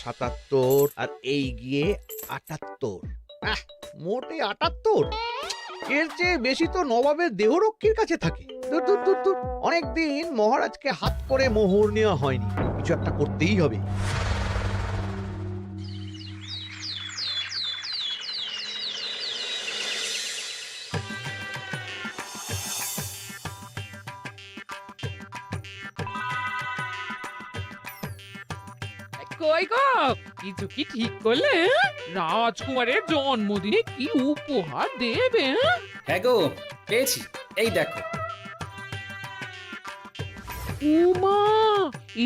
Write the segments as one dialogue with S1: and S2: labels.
S1: সাতাত্তর আর এই গিয়ে 78। মোটে 78। এর চেয়ে বেশি তো নবাবের দেহরক্ষীর কাছে থাকে। দূর দূর দূর দূর। অনেকদিন মহারাজকে হাত করে মোহর নেওয়া হয়নি, কিছু একটা করতেই হবে।
S2: কই গো, কিছু কি ঠিক করলে? রাজকুমারের জন্মদিনে কি উপহার দেবে?
S3: হ্যাঁ গো, পেয়েছি, এই দেখো।
S2: উমা,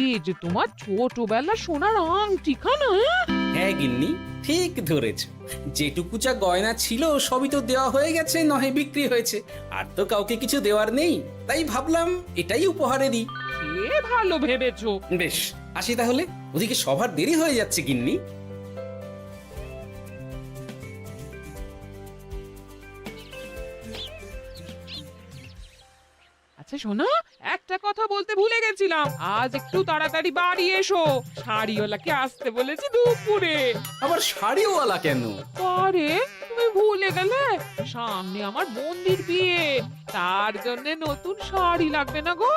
S2: এই যে তোমার ছোটবেলা সোনার আংটিখানা।
S3: হ্যাঁ গিন্নি, ঠিক ধরেছ। যেটুকু যা গয়না ছিল সবই তো দেওয়া হয়ে গেছে, নহে বিক্রি হয়েছে। আর তো কাউকে কিছু দেওয়ার নেই, তাই ভাবলাম এটাই উপহারে দিই।
S2: সে ভালো ভেবেছো।
S3: বেশ, আসি তাহলে, ওদিকে সবার দেরি হয়ে যাচ্ছে গিন্নি।
S2: আচ্ছা শোনো, একটা কথা বলতে ভুলে গেছিলাম, আজ একটু তাড়াতাড়ি বাড়ি এসো। শাড়িওয়ালাকে আসতে বলেছি দুপুরে।
S3: আবার শাড়িওয়ালা কেন?
S2: আরে তুমি ভুলে গেলে, সামনে আমার বোনদির বিয়ে, তার জন্য নতুন শাড়ি লাগবে না গো?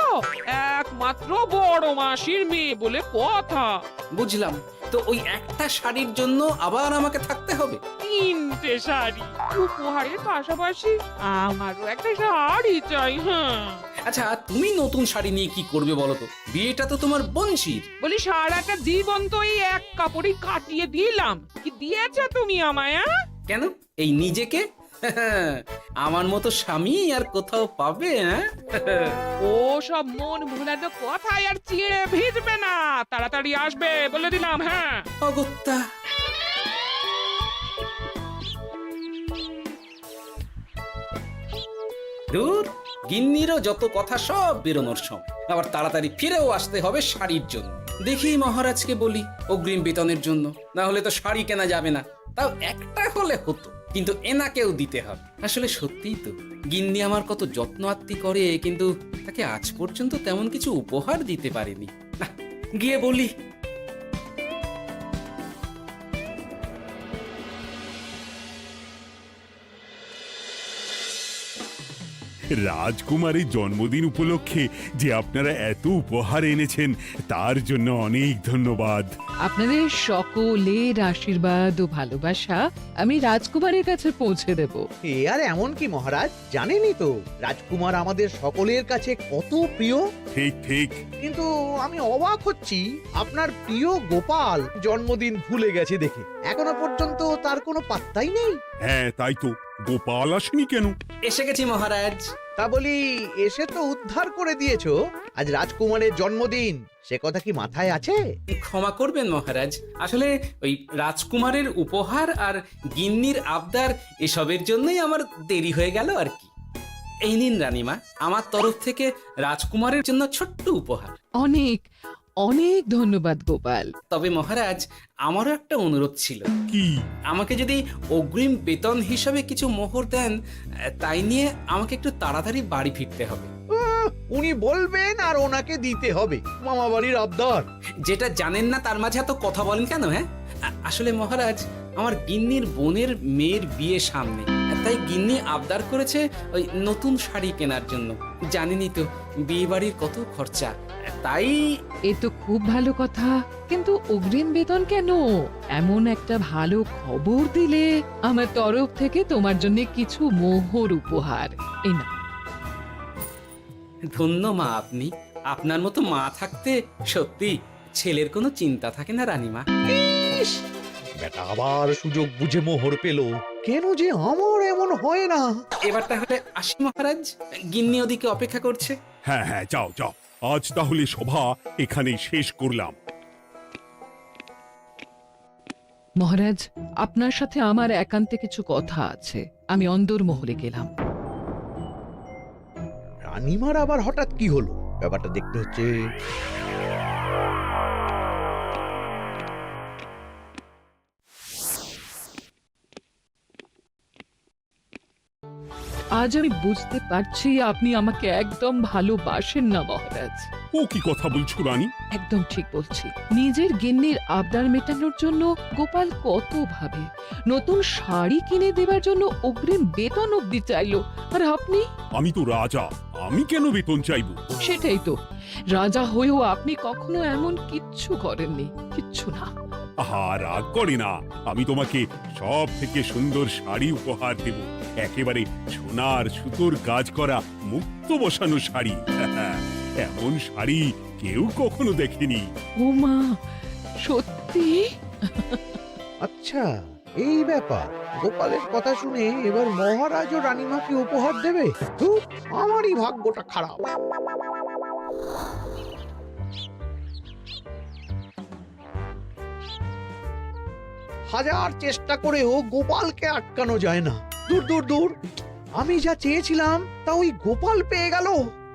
S2: একমাত্র বড় মাসির মেয়ে বলে কথা।
S3: বুঝলাম, তো ওই একটা শাড়ির জন্য আবার আমাকে থাকতে হবে?
S2: 3টে শাড়ি উপহারের পাশাপাশি আমারও একটা শাড়ি চাই। হ্যাঁ
S3: আচ্ছা, তুমি নতুন শাড়ি নিয়ে কি করবে বলো তো? বিয়েটা তো তোমার বংশীর।
S2: বলি, সারাটা জীবন তো এই এক কাপড়ই কাটিয়ে দিলাম, কি দিয়েছো তুমি আমায়?
S3: কেন, এই নিজেকে? আমার মতো স্বামী আর কোথাও পাবে?
S2: ও সব মন ভোলানো কথায় আর চিড়ে ভিজবে না, তাড়াতাড়ি আসবে বলে দিলাম। হ্যাঁ
S3: অগত্যা। দূর, গিন্নিরও যত কথা সব বেরোনোর সময়। আবার তাড়াতাড়ি ফিরেও আসতে হবে শাড়ির জন্য। দেখি মহারাজকে বলি অগ্রিম বেতনের জন্য, না হলে তো শাড়ি কেনা যাবে না। তাও একটা হলে হতো, কিন্তু এনাকেও দিতে হবে। আসলে সত্যিই তো, গিন্নি আমার কত যত্ন আত্তি করে, কিন্তু তাকে আজ পর্যন্ত তেমন কিছু উপহার দিতে পারেনি। না, গিয়ে বলি।
S4: রাজকুমারের জন্মদিন উপলক্ষে যে আপনারা এত উপহার এনেছেন তার জন্য অনেক ধন্যবাদ।
S5: আপনাদের সকলের আশীর্বাদ ও ভালোবাসা আমি রাজকুমারের কাছে পৌঁছে দেব।
S1: এ আর এমন কি মহারাজ, জানেনই তো রাজকুমার আমাদের সকলের কাছে কত প্রিয়।
S4: ঠিক ঠিক।
S1: কিন্তু আমি অবাক হচ্ছি আপনার প্রিয় গোপাল জন্মদিন ভুলে গেছে দেখে। এখনো পর্যন্ত তার কোনো পাত্তাই নেই।
S4: হ্যাঁ তাই তো, গোপাল আসেনি কেন?
S3: এসে গেছি মহারাজ।
S1: তা বলি, এসে তো উদ্ধার করে দিয়েছো, আজ রাজকুমারের জন্মদিন, সে কথা কি মাথায় আছে?
S3: ক্ষমা করবেন মহারাজ, আসলে ওই রাজকুমারের উপহার আর গিন্নির আবদার এসবের জন্যই আমার দেরি হয়ে গেল আর কি। এই নিন রানীমা, আমার তরফ থেকে রাজকুমারের জন্য ছোট্ট উপহার।
S5: অনেক অনেক ধন্যবাদ গোপাল।
S3: তবে মহারাজ, আমারও একটা অনুরোধ ছিল।
S4: কি?
S3: আমাকে যদি অগ্রিম বেতন হিসাবে কিছু মোহর দেন, তাই নিয়ে আমাকে একটু তাড়াতাড়ি বাড়ি ফিরতে হবে।
S1: উনি বলবেন আর ওনাকে দিতে হবে, মামা বাড়ির আবদার।
S3: যেটা জানেন না তার মাঝে এত কথা বলেন কেন? হ্যাঁ, আসলে মহারাজ, আমার গিন্নির বোনের মেয়ের বিয়ে সামনে, তাই গিন্নি আবদার করেছে ওই নতুন শাড়ি কেনার জন্য। জানেনই তো বিয়ে বাড়ির কত খরচা, তাই।
S5: এ তো খুব ভালো কথা, কিন্তু অগ্রিম বেতন কেন? এমন একটা ভালো খবর দিলে আমার তরফ থেকে তোমার জন্য কিছু মোহর উপহার। এই নাও।
S3: ধন্য মা আপনি, আপনার মতো মা থাকতে সত্যি ছেলের কোনো চিন্তা থাকে না রানীমা।
S1: ইস, বেটা আবার সুযোগ বুঝে মোহর পেল, কেন যে আমার এমন হয় না।
S3: এবার তাহলে আসি মহারাজ, গিন্নি ওদিকে অপেক্ষা করছে।
S4: হ্যাঁ হ্যাঁ, যাও যাও, আজ তাহলে সভা এখানেই শেষ করলাম।
S5: মহারাজ, আপনার সাথে আমার একান্তে কিছু কথা আছে, আমি অন্দরমহলে গেলাম।
S1: রানীমার আবার হঠাৎ কি হলো, ব্যাপারটা দেখতে হচ্ছে।
S5: আজ আমি বুঝতে পারছি আপনি আমাকে একদম ভালোবাসেন না মহারাজ।
S4: ও কি কথা বলছো রানী?
S5: একদম ঠিক বলছি। নিজের গিন্নির আবদার মেটানোর জন্য গোপাল কত ভাবে, নতুন শাড়ি কিনে দেবার জন্য অগ্রিম বেতন অব্দি চাইলো, আর আপনি?
S4: আমি তো রাজা, আমি কেন বেতন চাইবো?
S5: সেটাই তো, রাজা হয়েও আপনি কখনো এমন কিচ্ছু করেননি, কিচ্ছু না।
S4: আহা, রাগ করে না। আমি তোমাকে সব থেকে সুন্দর শাড়ি উপহার দেব, একেবারে সোনার সুতোর কাজ করা মুক্ত বসানো শাড়ি। এমন শাড়ি কেউ কখনো দেখেনি।
S5: ও মা, সত্যি?
S1: আচ্ছা, এই ব্যাপার। গোপালের কথা শুনে এবার মহারাজ ও রানীমাকে উপহার দেবে? ধুর, আমারই ভাগ্যটা খারাপ। হাজার চেষ্টা করেও গোপালকে আটকানো যায় না। দূর দূর দূর, আমি যা চেয়েছিলাম তা ওই গোপাল পেয়ে গেল।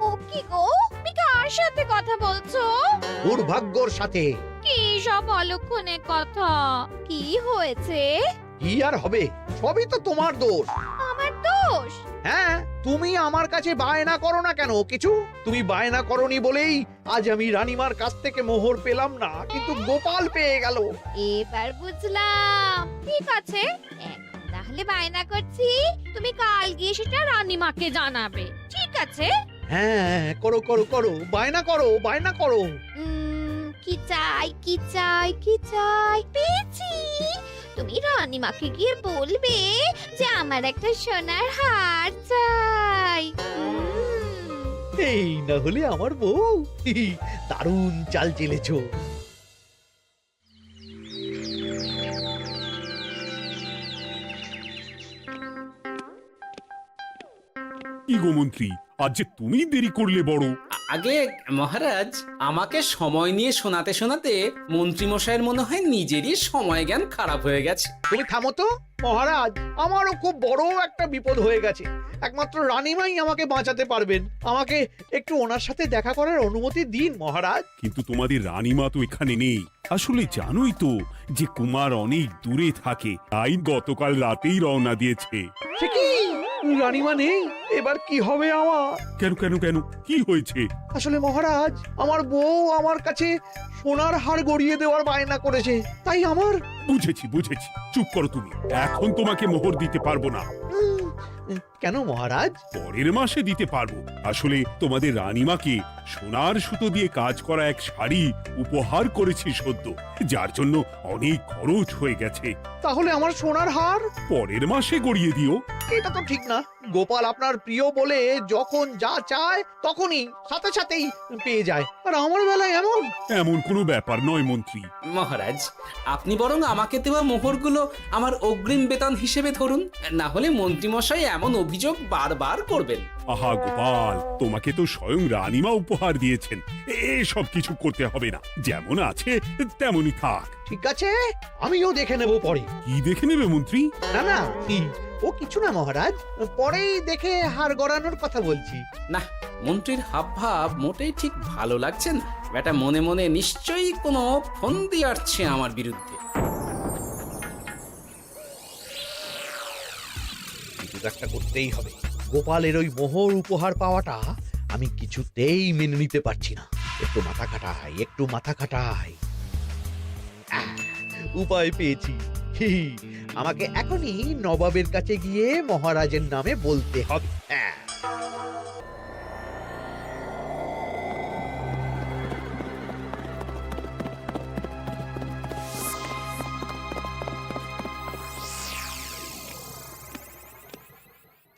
S6: ও কি গো, তুমি কার সাথে কথা বলছো?
S1: দুর্ভাগ্যর সাথে।
S6: কি সব অলক্ষণে কথা? কি হয়েছে?
S1: কি আর হবে, সবই তো তোমার দোষ।
S6: আমার দোষ?
S1: হ্যাঁ, তুমি আমার কাছে বায়না করো না কেন কিছু? তুমি বায়না করনি বলেই আজ আমি রানীমার কাছ থেকে মোহর পেলাম না, কিন্তু গোপাল পেয়ে গেল।
S6: এবার বুঝলাম। ঠিক আছে, এখন তাহলে বায়না করছি, তুমি কাল গিয়ে সেটা রানীমাকে জানাবে, ঠিক আছে?
S1: হ্যাঁ, করো করো করো, বায়না করো, বায়না করো।
S6: কি চাই, কি চাই, কি চাই? পেয়েছি। তুমি রানীমাকে গিয়ে বলবে যে আমার একটা সোনার হার চাই।
S1: এই না হলে আমার বউ। দারুণ চাল চেলেছো।
S4: কি গো মন্ত্রী, আজ যে তুমি দেরি করলে বড়।
S3: আগে মহারাজ, আমাকে সময় নিয়ে শোনাতে শোনাতে মন্ত্রীমশাইয়ের মনে হয় নিজেরই সময় জ্ঞান খারাপ হয়ে গেছে।
S1: তুমি থামো তো মহারাজ, আমারও খুব বড় একটা বিপদ হয়ে গেছে। একমাত্র রানীমাই আমাকে বাঁচাতে পারবেন। আমাকে একটু ওনার সাথে দেখা করার অনুমতি দিন মহারাজ।
S4: কিন্তু তোমাদের রানীমা তো এখানে নেই। আসলে জানোই তো যে কুমার অনেক দূরে থাকে, তাই গতকাল রাতেই রওনা দিয়েছে।
S1: সে কি, রানীমা নেই? এবার কি হবে আমার?
S4: কেন কেন কেন, কি হয়েছে?
S1: আসলে মহারাজ, আমার বউ আমার কাছে সোনার হার গড়িয়ে দেওয়ার বায়না করেছে, তাই আমার।
S4: বুঝেছি বুঝেছি, চুপ করো তুমি। এখন তোমাকে মোহর দিতে পারবো না।
S1: কেন মহারাজ?
S4: পরের মাসে দিতে পারবো। আসলে তোমাদের রানীমাকে সোনার সুতো দিয়ে কাজ করা এক শাড়ি উপহার করেছি সদ্য, যার জন্য অনেক খরচ হয়ে গেছে।
S1: তাহলে আমার সোনার হার
S4: পরের মাসে গড়িয়ে দিও।
S1: এটা তো ঠিক না। গোপাল আপনার প্রিয় বলে যখন যা চায় তখনই সাথে সাথেই পেয়ে যায়, আর আমার বেলায় এমন।
S4: এমন কোনো ব্যাপার নয় মন্ত্রী।
S3: মহারাজ, আপনি বরং আমাকে দেওয়া মোহরগুলো আমার অগ্রিম বেতন হিসেবে ধরুন, না হলে মন্ত্রীমশাই এমন অভিযোগ বারবার করবেন।
S4: আহা গোপাল, তোমাকে তো স্বয়ং রানীমা উপহার দিয়েছেন, এসব কিছু করতে হবে না। যেমন আছে তেমনই থাক।
S1: ঠিক আছে, আমিও দেখে নেব পরে।
S4: কি দেখে নেবে মন্ত্রী?
S1: না না, ও কিছু না মহারাজ, পরেই দেখে হার গড়ানোর কথা বলছি।
S3: না, মন্ত্রীর হাবভাব মোটেই ঠিক ভালো লাগছে না। বেটা মনে মনে নিশ্চয়ই কোনো ফন্দি আসছে আমার বিরুদ্ধে।
S1: কিছু একটা করতেই হবে। গোপালের ওই মোহর উপহার পাওয়াটা আমি কিছুতেই মেনে নিতে পারছি না। একটু মাথা খাটাই, একটু মাথা খাটাই। উপায় পেয়েছি। আমাকে এখনই নবাবের কাছে গিয়ে মহারাজের নামে বলতে হবে।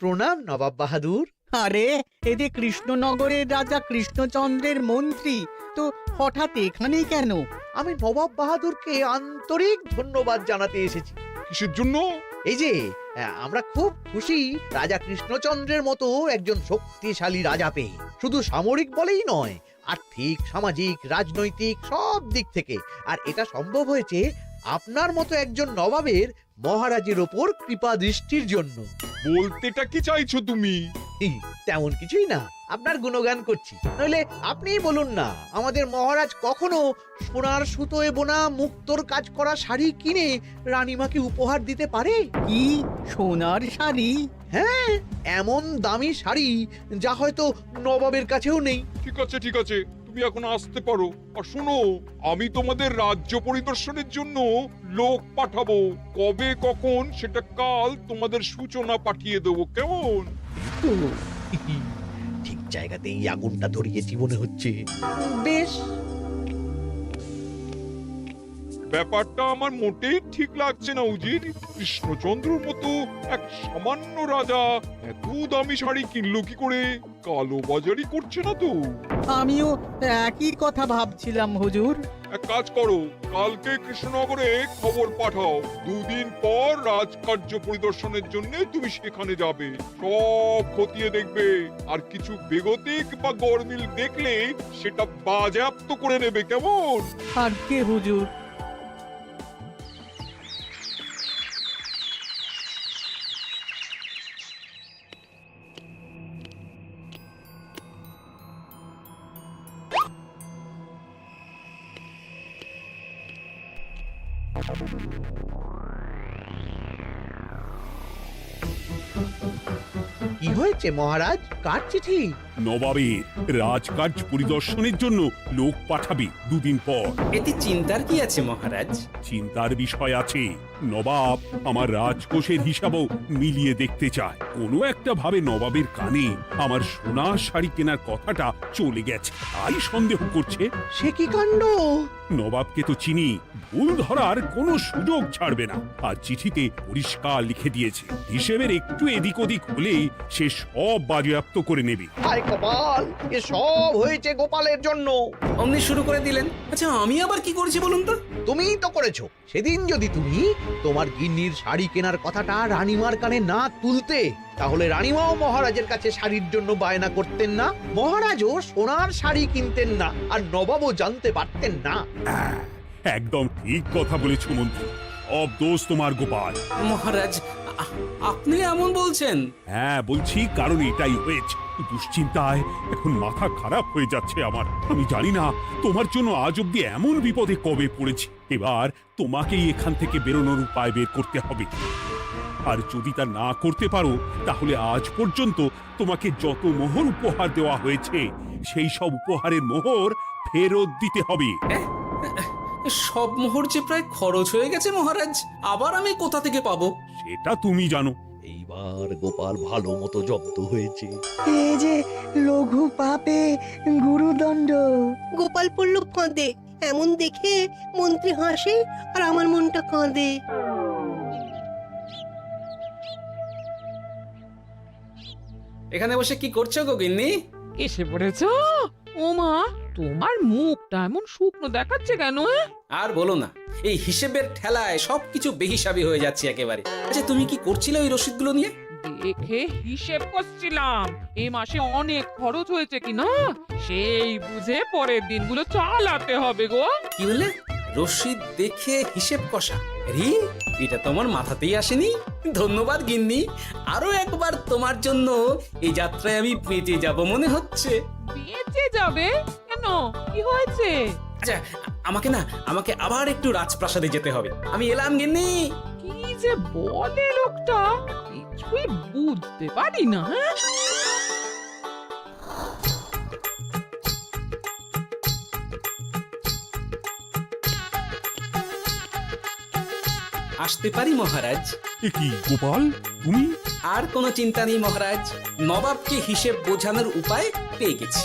S1: প্রণাম নবাব বাহাদুর।
S7: আরে এ যে কৃষ্ণনগরের রাজা কৃষ্ণচন্দ্রের মন্ত্রী, তো হঠাৎ এখানেই কেন?
S1: আমি নবাব বাহাদুরকে আন্তরিক ধন্যবাদ জানাতে এসেছি।
S4: কিসের জন্য?
S1: এই যে আমরা খুব খুশি রাজা কৃষ্ণচন্দ্রের মতো একজন শক্তিশালী রাজা পেয়ে। শুধু সামরিক বলেই নয়, আর্থিক, সামাজিক, রাজনৈতিক সব দিক থেকে। আর এটা সম্ভব হয়েছে আপনার মতো একজন নবাবের মহারাজের ওপর কৃপা দৃষ্টির জন্য।
S8: বলতেটা কি চাইছো তুমি?
S1: তেমন কিছুই না, আপনার গুণগান করছি। নইলে আপনিই বলুন না, আমাদের মহারাজ কখনো সোনার সুতোয় বোনা মুক্তোর কাজ করা শাড়ি কিনে রানীমাকে উপহার দিতে পারে?
S7: কি সোনার শাড়ি?
S1: হ্যাঁ, এমন দামি শাড়ি যা হয়তো নবাবের কাছেও নেই।
S8: ঠিক আছে ঠিক আছে, তুমি এখন আসতে পারো। আর শোনো, আমি তোমাদের রাজ্য পরিদর্শনের জন্য লোক পাঠাবো। কবে কখন সেটা কাল তোমাদের সূচনা পাঠিয়ে দেবো, কেমন?
S1: তো, ঠিক জায়গাতেই আগুনটা ধরিয়েছি মনে হচ্ছে। বেশ।
S8: ব্যাপারটা আমার মোটেই ঠিক লাগছে না উজির। কৃষ্ণচন্দ্রর মতো এক সামান্য রাজা এত দামি শাড়ি কিনলো কি করে? কালো বাজারি করছে না তো?
S7: আমিও একই কথা ভাবছিলাম হুজুর।
S8: এক কাজ করো, কালকে কৃষ্ণনগরে খবর পাঠাও। 2 দিন পর রাজকার্য পরিদর্শনের জন্য তুমি সেখানে যাবে। সব খতিয়ে দেখবে, আর কিছু বেগতিক বা গরমিল দেখলে সেটা বাজেয়াপ্ত করে নেবে, কেমন?
S7: আর কে হুজুর?
S1: কি হয়েছে মহারাজ? কার চিঠি?
S4: নবাবের রাজকার্য পরিদর্শনের জন্য লোক পাঠাবে 2 দিন পর।
S3: এতে চিন্তার কি আছে মহারাজ?
S4: চিন্তার বিষয় আছে। নবাব আমার রাজকোষের হিসাবও মিলিয়ে দেখতে চায়। কোনো একটা ভাবে নবাবের কানে আমার সোনার শাড়ি কেনার কথাটা চলে গেছে, তাই সন্দেহ করছে।
S1: সে কি কাণ্ড!
S4: নবাবকে তো চিনি, ভুল ধরার কোনো সুযোগ ছাড়বে না। আর চিঠিতে পরিষ্কার লিখে দিয়েছে, হিসেবের একটু এদিক ওদিক হলেই সে সব বাজেয়াপ্ত করে নেবে।
S1: হায় কপাল, এ সব হয়েছে গোপালের জন্য।
S3: অমনি শুরু করে দিলেন। আচ্ছা, আমি আবার কি করেছি বলুন তো?
S1: তুমিই তো করেছো। সেদিন যদি তুমি তোমার গিন্নির শাড়ি কেনার কথাটা রানীমার কানে না তুলতে, তাহলে রানীমাও মহারাজের কাছে শাড়ির জন্য বায়না করতেন না, মহারাজও সোনার শাড়ি কিনতেন না, আর নবাবও জানতে পারতেন না।
S4: একদম ঠিক কথা বলেছ মন্ত্রী, সব দোষ তোমার গোপাল।
S3: মহারাজ, আপনি এমন বলছেন?
S4: হ্যাঁ বলছি, কারণ এটাই হয়েছে। দুশ্চিন্তায় এখন মাথা খারাপ হয়ে যাচ্ছে আমার। আমি জানি না তোমার জন্য আজ অব্দি এমন বিপদে কবে পড়েছি। এবার তোমাকেই এখান থেকে বেরোনোর উপায় বের করতে হবে। আর যদি তা না করতে পারো, তাহলে আজ পর্যন্ত তোমাকে যত মোহর উপহার দেওয়া হয়েছে সেই সব উপহারের মোহর ফেরত দিতে হবে।
S3: সব মোহর যে প্রায় খরচ হয়ে গেছে মহারাজ, আবার আমি কোথা থেকে পাবো?
S4: সেটা তুমি জানো।
S1: এইবার গোপাল ভালো মতো জব্দ হয়েছে।
S9: এই যে লঘু পাপে গুরুদণ্ড।
S10: গোপাল পড়ল ফাঁদে। এমন দেখে মন্ত্রী হাসে আর আমার মনটা কাঁদে।
S3: এখানে বসে কি করছো গো গিন্নি?
S2: এসে পড়েছো? ওমা, তোমার মুখটা এমন শুকনো দেখাচ্ছে কেন?
S3: আর বলো না, এই হিসেবের ঠেলায় সবকিছু বেহিসাবি হয়ে যাচ্ছে একেবারে। আচ্ছা, তুমি কি করছিলে ওই রসিদগুলো নিয়ে?
S2: দেখে হিসেব করছিলাম এই মাসে অনেক খরচ হয়েছে কিনা, সেই বুঝে পরের দিনগুলো চালাতে হবে গো।
S3: কি বলে? রসিদ দেখে হিসেব কষা? রি, এটা তোমার মাথাতেই আসেনি। ধন্যবাদ গিন্নি, আরো একবার তোমার জন্য এই যাত্রায় আমি বেঁচে যাব মনে হচ্ছে।
S2: বেঁচে যাবে কেন? কি হয়েছে?
S3: আচ্ছা, আমাকে আবার একটু রাজপ্রাসাদে যেতে হবে। আমি এলাম গিন্নি।
S2: কি যে বলে লোকটা, কিছুই বুঝতে পারি না। হ্যাঁ,
S3: আসতে পারি মহারাজ?
S4: এ কি গোপাল, তুমি?
S3: আর কোনো চিন্তা নেই মহারাজ, নবাবকে হিসেব বোঝানোর উপায় পেয়ে গেছি।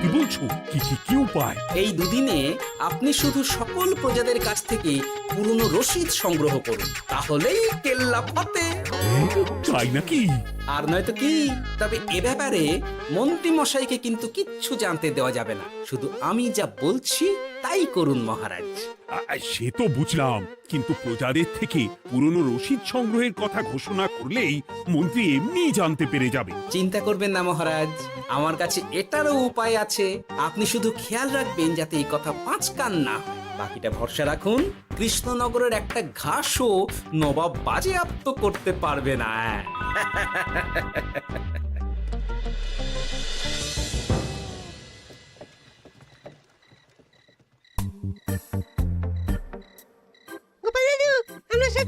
S4: কি বলছো? কি উপায়?
S3: এই দুদিনে আপনি শুধু সকল প্রজাদের কাছ থেকে পুরনো রসিদ সংগ্রহ করুন, তাহলেই কেল্লা ফতে।
S4: তাই নাকি?
S3: আর নয়তো কি? তবে এ ব্যাপারে মন্ত্রী মশাইকে কিন্তু কিচ্ছু জানতে দেওয়া যাবে না। শুধু আমি যা বলছি তাই করুন মহারাজ।
S4: সে তো বুঝলাম, কিন্তু প্রজাদের থেকে পুরনো রসিদ সংগ্রহের কথা ঘোষণা করলেই মন্ত্রী এমনি জানতে পেরে যাবে।
S3: চিন্তা করবেন না মহারাজ, আমার কাছে এটারও উপায় আছে। আপনি শুধু খেয়াল রাখবেন যাতে এই কথা 5 কান না হয়। বাকিটা ভরসা রাখুন, কৃষ্ণনগরের একটা ঘাসও নবাব বাজেয়াপ্ত করতে পারবে না।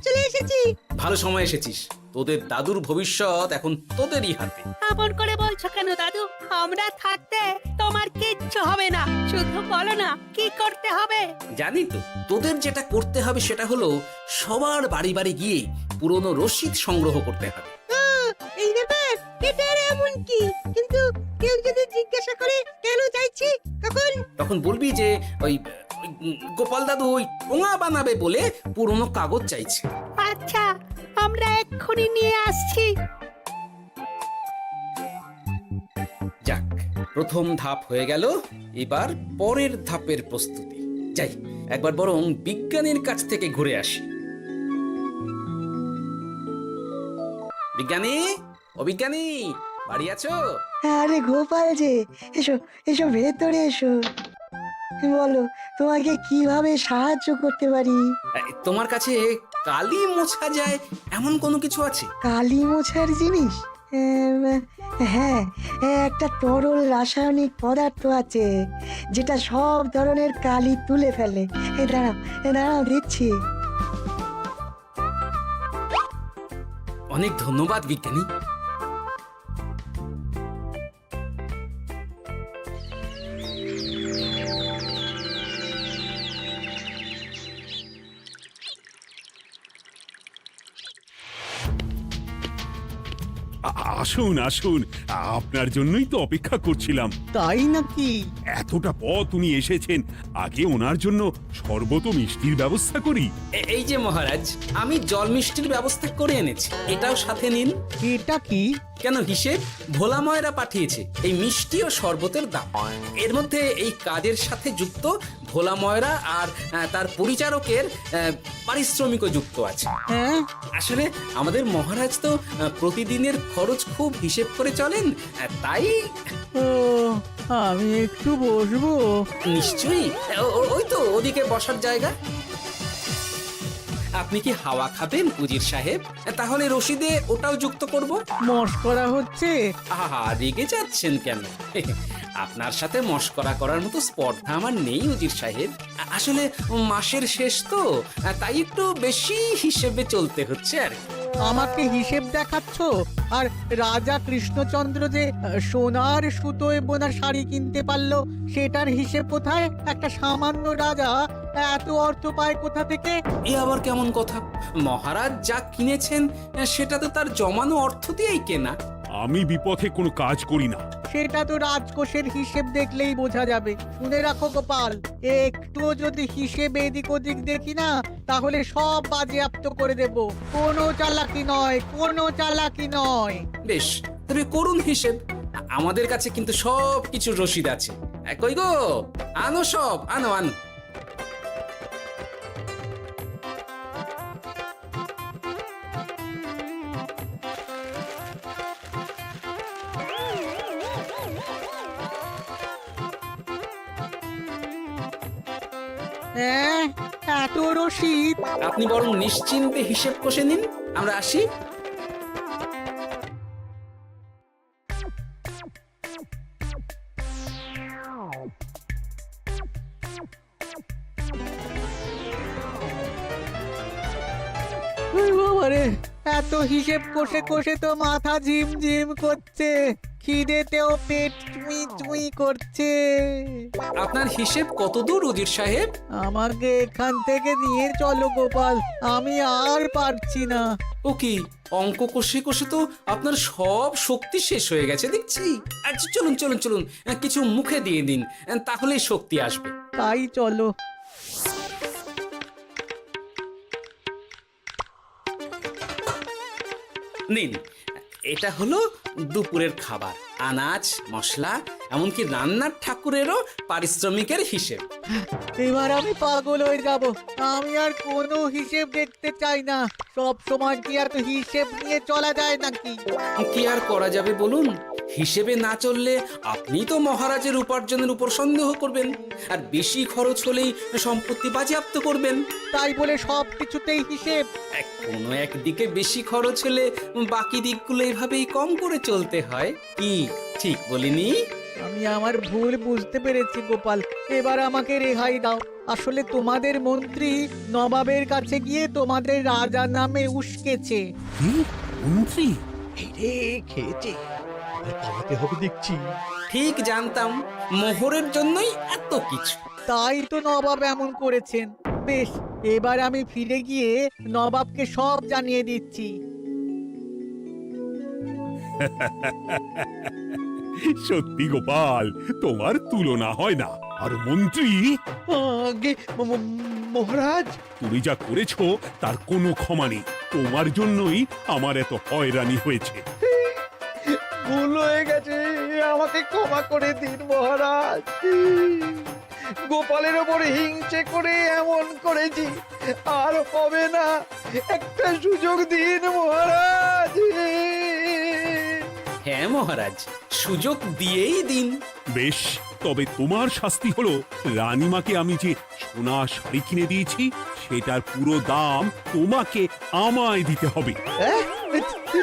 S10: চলে এসেছি।
S3: ভালো সময় এসেছিস, তোদের দাদুর ভবিষ্যৎ এখন তোদেরই হাতে।
S10: আপন করে বলছো কেন দাদু? আমরা থাকতে তোমার কিচ্ছু হবে না, শুধু বলো না কি করতে হবে।
S3: জানি তো, তোদের যেটা করতে হবে সেটা হলো সবার বাড়ি বাড়ি গিয়ে পুরনো রসিদ সংগ্রহ করতে হবে।
S10: এই ব্যাপার, এটা আর এমন কি? কিন্তু কেউ যদি জিজ্ঞাসা করে কেন চাইছি,
S3: তখন বলবি যে ওই গোপাল দাদু ওই টোঙা বানাবে বলে পুরনো কাগজ চাইছে।
S10: আচ্ছা, আমরা এক্ষুনি নিয়ে আসছি।
S3: যাক, প্রথম ধাপ হয়ে গেল, এবার পরের ধাপের প্রস্তুতি। যাই, একবার বরং বিজ্ঞানীর কাছ থেকে ঘুরে আসি। বিজ্ঞানী, ও বিজ্ঞানী, বাড়ি আছো?
S9: আরে গোপাল যে, এসো এসো ভেতরে এসো। বলো, তোমাকে কিভাবে সাহায্য করতে পারি?
S3: তোমার কাছে কালি মোছা যায় এমন কোনো কিছু আছে?
S9: কালি মোছার জিনিস? হ্যাঁ, একটা তরল রাসায়নিক পদার্থ আছে যেটা সব ধরনের কালি তুলে ফেলে। দাঁড়াও দিচ্ছি।
S3: অনেক ধন্যবাদ বিজ্ঞানী।
S4: আসুন আসুন, আপনার জন্যই তো অপেক্ষা করছিলাম।
S7: তাই নাকি?
S4: এতটা পথ উনি এসেছেন, আগে ওনার জন্য শরবত ও মিষ্টির ব্যবস্থা করি।
S3: এই যে মহারাজ, আমি জল মিষ্টির ব্যবস্থা করে এনেছি, এটাও সাথে নিন।
S7: এটা কি?
S3: কেন, হিসেব ভোলা ময়রা পাঠিয়েছে এই মিষ্টি ও শরবতের দাম। এর মধ্যে এই কাজের সাথে যুক্ত ভোলা ময়রা আর তার পরিচারকের পারিশ্রমিকও যুক্ত আছে।
S7: হ্যাঁ,
S3: আসলে আমাদের মহারাজ তো প্রতিদিনের খরচ খুব হিসেব করে চলেন, তাই।
S7: ও, আমি একটু বসবো?
S3: নিশ্চয়ই, ওই তো ওদিকে বসার জায়গা। আপনি কি হাওয়া খাবেন উজির সাহেব? তাহলে রশিদে ওটাও যুক্ত করব।
S7: মশকরা হচ্ছে?
S3: আহা, রেগে যাচ্ছেন কেন? আপনার সাথে মশকরা করার মতো স্পর্ধা আমার নেই উজির সাহেব। আসলে মাসের শেষ তো, তাই একটু বেশি হিসেবে চলতে হচ্ছে আর কি।
S7: আমাকে হিসেব দেখাচ্ছ? আর রাজা কৃষ্ণচন্দ্র যে সোনার সুতোয় বোনা শাড়ি কিনতে পারলো, সেটার হিসেব কোথায়? একটা সামান্য রাজা এত অর্থ পায় কোথা থেকে?
S3: এ আবার কেমন কথা? মহারাজ যা কিনেছেন সেটা তো তার জমানো অর্থ দিয়েই কেনা।
S4: আমি বিপথে কোনো কাজ করি না।
S7: সেটা তো রাজকোষের হিসেব দেখলেই বোঝা যাবে। শুনে রাখো গোপাল, একটুও যদি হিসেব এদিক ওদিক দেখি না, তাহলে সব বাজেয়াপ্ত করে দেব। কোনো চালাকি নয়, কোনো চালাকি নয়।
S3: বেশ, তবে করুন হিসেব। আমাদের কাছে কিন্তু সব কিছুর রসিদ আছে। কই গো, আনো সব, আনো আনো।
S7: হ্যাঁ, এত রসিদ?
S3: আপনি বরং নিশ্চিন্তে হিসেব কষে নিন, আমরা আসি।
S7: বাবারে, এত হিসেব কষে কষে তো মাথা ঝিমঝিম করছে, খিদেতেও পেট চুই চুই করছে।
S3: আপনার হিসেব কত দূর উজির সাহেব?
S7: আমাকে এখান থেকে নিয়ে চলো গোপাল, আমি আর পারছি না।
S3: ও কি, অঙ্ক কষে কষে তো আপনার সব শক্তি শেষ হয়ে গেছে দেখছি। আচ্ছা চলুন চলুন চলুন, কিছু মুখে দিয়ে দিন, তাহলেই শক্তি আসবে।
S7: তাই চলো।
S3: নিন, এটা হলো দুপুরের খাবার, আনাজ মশলা এমনকি রান্নার ঠাকুরেরও পারিশ্রমিকের হিসেব।
S7: এবার আমি পাগল হয়ে যাব। আমি আর কোনো হিসেব দেখতে চাই না। সব সময় কি আর হিসেব নিয়ে চলা যায় নাকি?
S3: কি আর করা যাবে বলুন? হিসেবে না চললে আপনি তো মহারাজের উপার্জনের উপর সন্দেহ করবেন, আর বেশি খরচ হলেই সম্পত্তি বাজেয়াপ্ত করবেন।
S7: তাই বলে সব কিছুতেই হিসেব?
S3: কোনো একদিকে বেশি খরচ হলে বাকি দিকগুলো এভাবেই কম করে চলতে হয়। কি ঠিক বলিনি?
S7: আমি আমার ভুল বুঝতে পেরেছি গোপাল, এবার আমাকে রেহাই দাও। আসলে তোমাদের মন্ত্রী নবাবের কাছে গিয়ে তোমাদের রাজা নামে উস্কেছে।
S4: কি মন্ত্রী?
S1: এই রে খেয়েছে, এবার পালাতে হবে দেখছি।
S3: ঠিক জানতাম মোহরের জন্যই এত কিছু।
S7: তাই তো নবাব এমন করেছেন। বেশ, এবার আমি ফিরে গিয়ে নবাবকে সব জানিয়ে দিচ্ছি।
S4: সত্যি গোপাল, তোমার তুলনা হয় না। আর মন্ত্রী,
S1: আগে মহারাজ,
S4: তুমি যা করেছো তার কোনো ক্ষমা নেই। তোমার জন্যই আমার এত হয়রানি হয়েছে।
S1: ভুল হয়ে গেছে, আমাকে ক্ষমা করে দিন মহারাজ। গোপালের ওপরে হিংসে করে এমন করেছি, আর হবে না। একটা সুযোগ দিন মহারাজ।
S3: হ্যাঁ মহারাজ, সুযোগ দিয়েই দিন।
S4: বেশ, তবে তোমার শাস্তি হলো রানীমাকে আমি যে সোনা শাড়ি কিনে দিয়েছি সেটার পুরো দাম তোমাকে আমায় দিতে হবে।
S3: আসছে